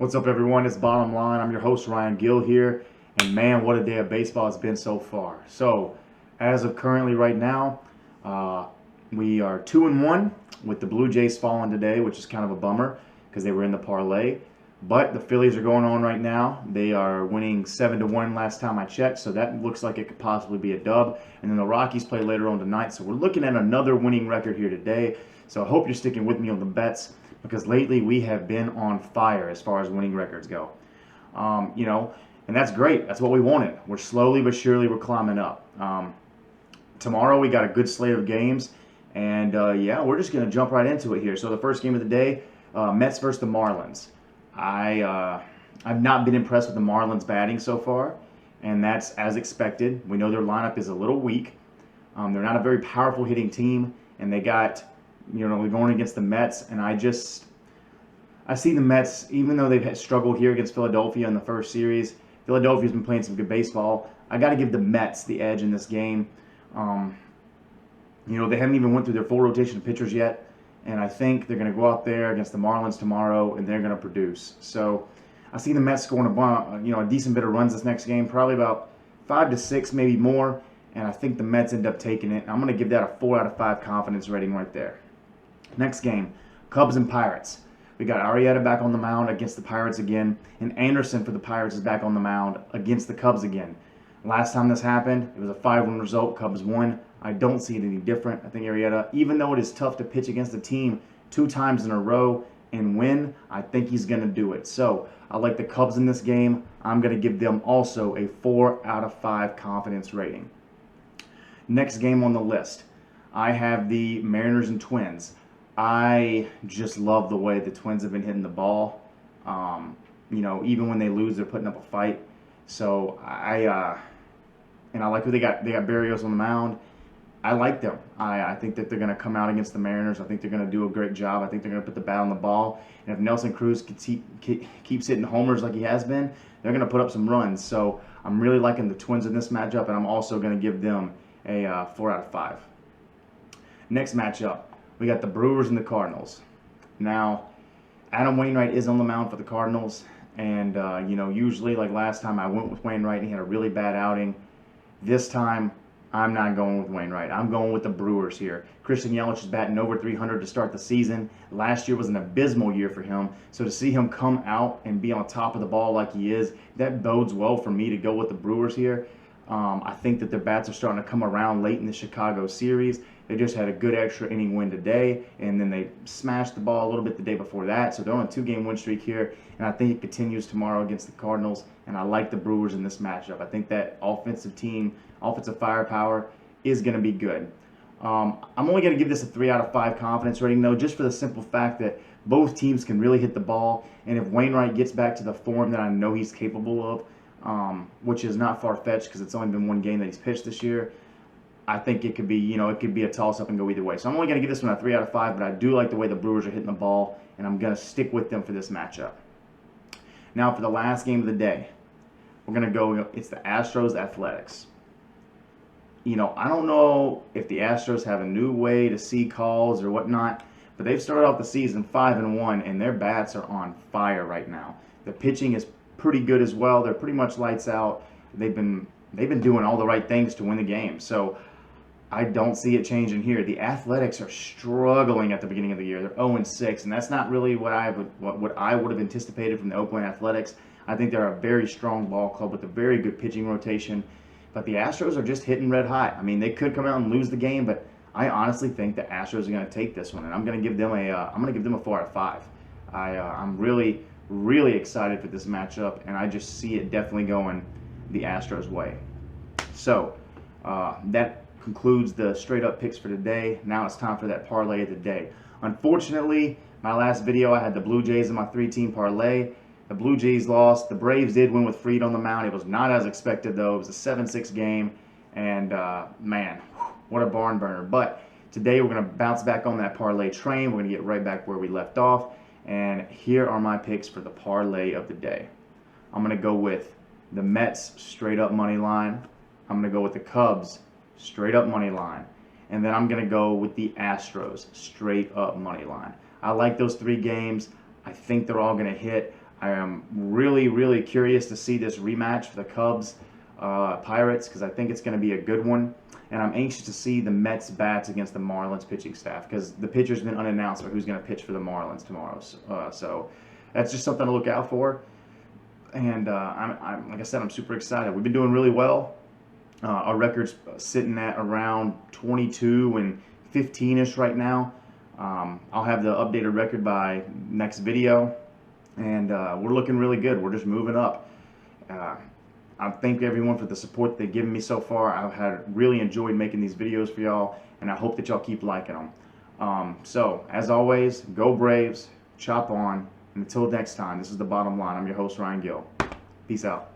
What's up, everyone? It's Bottom Line. I'm your host, Ryan Gill here. And man, what a day of baseball it's been so far. So, as of currently right now, we are 2-1 with the Blue Jays falling today, which is kind of a bummer because they were in the parlay. But the Phillies are going on right now. They are winning 7-1 last time I checked, so that looks like it could possibly be a dub. And then the Rockies play later on tonight, so we're looking at another winning record here today. So I hope you're sticking with me on the bets because lately we have been on fire as far as winning records go. And that's great. That's what we wanted. We're slowly but surely we're climbing up. Tomorrow we got a good slate of games, and we're just going to jump right into it here. So the first game of the day, Mets versus the Marlins. I've not been impressed with the Marlins batting so far, and that's as expected. We know their lineup is a little weak. They're not a very powerful hitting team, and they got, they're going against the Mets, and I see the Mets, even though they've struggled here against Philadelphia in the first series. Philadelphia's been playing some good baseball. I got to give the Mets the edge in this game. They haven't even went through their full rotation of pitchers yet. And I think they're going to go out there against the Marlins tomorrow, and they're going to produce. So I see the Mets scoring a decent bit of runs this next game, probably about 5 to 6, maybe more. And I think the Mets end up taking it. I'm going to give that a 4 out of 5 confidence rating right there. Next game, Cubs and Pirates. We got Arrieta back on the mound against the Pirates again, and Anderson for the Pirates is back on the mound against the Cubs again. Last time this happened, it was a 5-1 result. Cubs won. I don't see it any different. I think Arrieta, even though it is tough to pitch against a team 2 times in a row and win, I think he's going to do it. So I like the Cubs in this game. I'm going to give them also a 4 out of 5 confidence rating. Next game on the list, I have the Mariners and Twins. I just love the way the Twins have been hitting the ball. Even when they lose, they're putting up a fight. So I like who they got. They got Berrios on the mound. I like them. I think that they're going to come out against the Mariners. I think they're going to do a great job. I think they're going to put the bat on the ball. And if Nelson Cruz keeps hitting homers like he has been, they're going to put up some runs. So I'm really liking the Twins in this matchup, and I'm also going to give them a 4 out of 5. Next matchup, we got the Brewers and the Cardinals. Now, Adam Wainwright is on the mound for the Cardinals. And, usually, like last time, I went with Wainwright, and he had a really bad outing. This time, I'm not going with Wainwright. I'm going with the Brewers here. Christian Yelich is batting over 300 to start the season. Last year was an abysmal year for him. So to see him come out and be on top of the ball like he is, that bodes well for me to go with the Brewers here. I think that their bats are starting to come around late in the Chicago series. They just had a good extra inning win today, and then they smashed the ball a little bit the day before that. So they're on a 2-game win streak here, and I think it continues tomorrow against the Cardinals, and I like the Brewers in this matchup. I think that offensive firepower is going to be good. I'm only going to give this a 3 out of 5 confidence rating, though, just for the simple fact that both teams can really hit the ball, and if Wainwright gets back to the form that I know he's capable of, which is not far-fetched because it's only been 1 game that he's pitched this year, I think it could be, a toss-up and go either way. So I'm only going to give this one a 3 out of 5, but I do like the way the Brewers are hitting the ball, and I'm going to stick with them for this matchup. Now for the last game of the day, we're going to go, it's the Astros Athletics. I don't know if the Astros have a new way to see calls or whatnot, but they've started off the season 5-1, and their bats are on fire right now. The pitching is pretty good as well. They're pretty much lights out. They've been doing all the right things to win the game. So I don't see it changing here. The Athletics are struggling at the beginning of the year. They're 0-6, and that's not really what I would have anticipated from the Oakland Athletics. I think they're a very strong ball club with a very good pitching rotation. But the Astros are just hitting red hot. I mean, they could come out and lose the game, but I honestly think the Astros are going to take this one, and I'm going to give them a 4 out of 5. I'm really, really excited for this matchup, and I just see it definitely going the Astros' way. So that concludes the straight-up picks for today. Now it's time for that parlay of the day. Unfortunately, my last video, I had the Blue Jays in my 3-team parlay. The Blue Jays lost. The Braves did win with Fried on the mound. It was not as expected, though. It was a 7-6 game, and man, what a barn burner. But today we're going to bounce back on that parlay train. We're going to get right back where we left off, and here are my picks for the parlay of the day. I'm going to go with the Mets straight-up money line. I'm going to go with the Cubs straight-up money line. And then I'm going to go with the Astros straight-up money line. I like those 3 games. I think they're all going to hit. I am really, really curious to see this rematch for the Cubs Pirates, because I think it's going to be a good one. And I'm anxious to see the Mets bats against the Marlins pitching staff, because the pitcher's been unannounced for who's going to pitch for the Marlins tomorrow. So that's just something to look out for. And I'm like I said, I'm super excited. We've been doing really well. Our record's sitting at around 22 and 15-ish right now. I'll have the updated record by next video, and we're looking really good. We're just moving up. I thank everyone for the support they've given me so far. I've really enjoyed making these videos for y'all, and I hope that y'all keep liking them. So, as always, go Braves, chop on, and until next time, this is The Bottom Line. I'm your host, Ryan Gill. Peace out.